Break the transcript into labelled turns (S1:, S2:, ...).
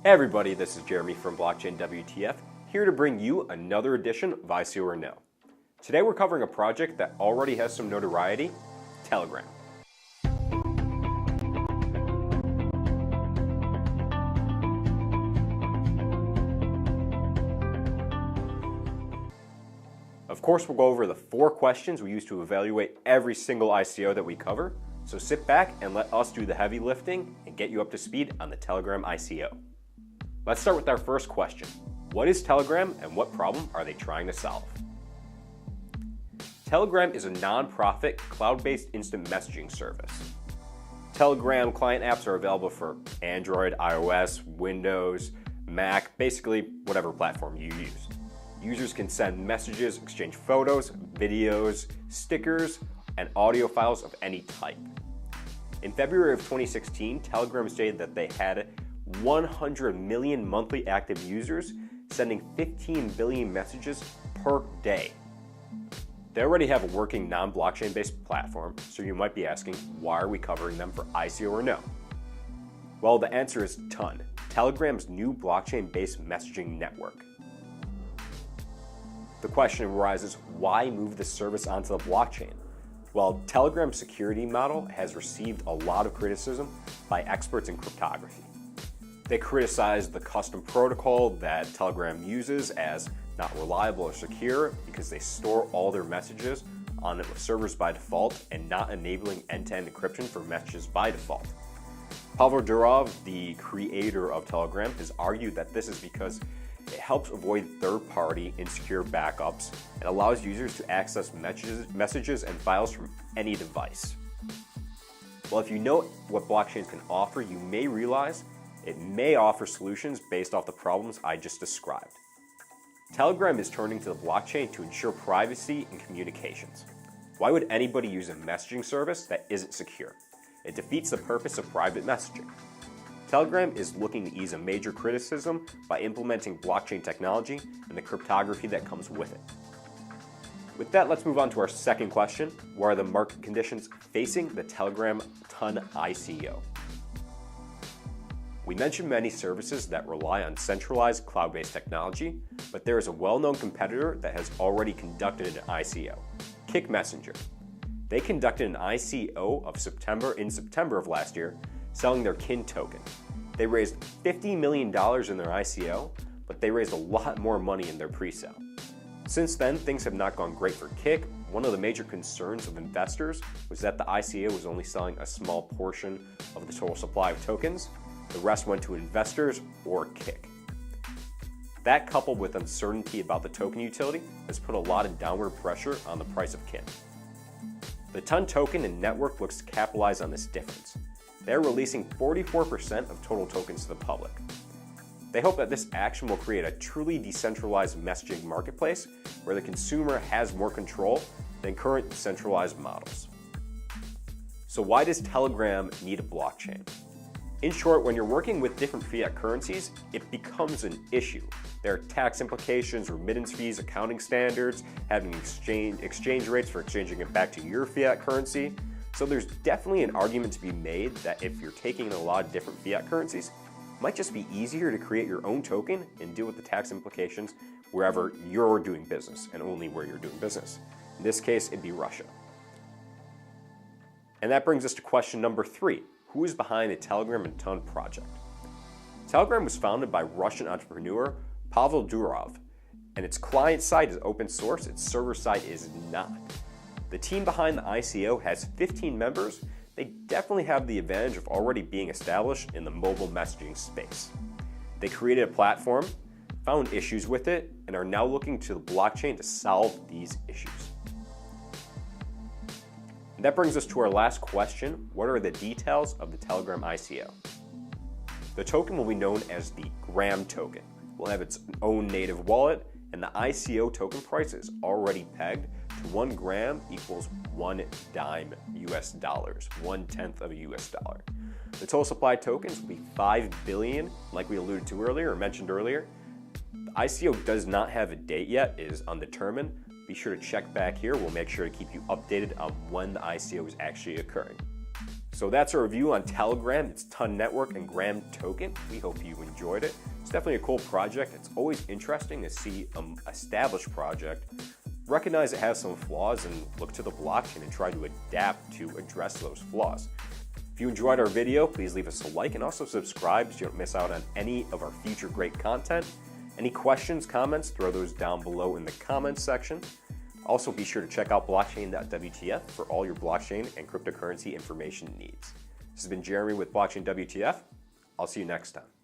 S1: Hey everybody, this is Jeremy from Blockchain WTF, here to bring you another edition of ICO or No. Today we're covering a project that already has some notoriety, Telegram. Of course, we'll go over the 4 questions we use to evaluate every single ICO that we cover, so sit back and let us do the heavy lifting and get you up to speed on the Telegram ICO. Let's start with our first question. What is Telegram and what problem are they trying to solve? Telegram is a non-profit, cloud-based instant messaging service. Telegram client apps are available for Android, iOS, Windows, Mac, basically whatever platform you use. Users can send messages, exchange photos, videos, stickers, and audio files of any type. In February of 2016, Telegram stated that they had 100 million monthly active users, sending 15 billion messages per day. They already have a working non-blockchain based platform, so you might be asking, why are we covering them for ICO or no? Well, the answer is ton. Telegram's new blockchain-based messaging network. The question arises, why move the service onto the blockchain? Well, Telegram's security model has received a lot of criticism by experts in cryptography. They criticize the custom protocol that Telegram uses as not reliable or secure because they store all their messages on servers by default and not enabling end-to-end encryption for messages by default. Pavel Durov, the creator of Telegram, has argued that this is because it helps avoid third-party insecure backups and allows users to access messages and files from any device. Well, if you know what blockchains can offer, you may realize it may offer solutions based off the problems I just described. Telegram is turning to the blockchain to ensure privacy in communications. Why would anybody use a messaging service that isn't secure? It defeats the purpose of private messaging. Telegram is looking to ease a major criticism by implementing blockchain technology and the cryptography that comes with it. With that, let's move on to our second question. What are the market conditions facing the Telegram Ton ICO? We mentioned many services that rely on centralized cloud-based technology, but there is a well-known competitor that has already conducted an ICO, Kik Messenger. They conducted an ICO in September of last year, selling their KIN token. They raised $50 million in their ICO, but they raised a lot more money in their pre-sale. Since then, things have not gone great for Kik. One of the major concerns of investors was that the ICO was only selling a small portion of the total supply of tokens. The rest went to investors or Kik. That, coupled with uncertainty about the token utility, has put a lot of downward pressure on the price of KIN. The Ton token and network looks to capitalize on this difference. They're releasing 44% of total tokens to the public. They hope that this action will create a truly decentralized messaging marketplace where the consumer has more control than current centralized models. So why does Telegram need a blockchain? In short, when you're working with different fiat currencies, it becomes an issue. There are tax implications, remittance fees, accounting standards, having exchange rates for exchanging it back to your fiat currency. So there's definitely an argument to be made that if you're taking in a lot of different fiat currencies, it might just be easier to create your own token and deal with the tax implications wherever you're doing business and only where you're doing business. In this case, it'd be Russia. And that brings us to question number 3. Who is behind the Telegram and Ton project? Telegram was founded by Russian entrepreneur Pavel Durov, and its client side is open source, its server side is not. The team behind the ICO has 15 members. They definitely have the advantage of already being established in the mobile messaging space. They created a platform, found issues with it, and are now looking to the blockchain to solve these issues. And that brings us to our last question. What are the details of the Telegram ICO? The token will be known as the Gram token. It will have its own native wallet, and the ICO token price is already pegged to 1 gram equals 1 dime US dollars, 1/10 of a US dollar. The total supply of tokens will be 5 billion, like we alluded to earlier or mentioned earlier. The ICO does not have a date yet, it is undetermined. Be sure to check back here. We'll make sure to keep you updated on when the ICO is actually occurring. So that's our review on Telegram, its TON network, and Gram token. We hope you enjoyed it. It's definitely a cool project. It's always interesting to see an established project recognize it has some flaws and look to the blockchain and try to adapt to address those flaws. If you enjoyed our video, please leave us a like and also subscribe so you don't miss out on any of our future great content. Any questions, comments, throw those down below in the comments section. Also, be sure to check out blockchain.wtf for all your blockchain and cryptocurrency information needs. This has been Jeremy with Blockchain WTF. I'll see you next time.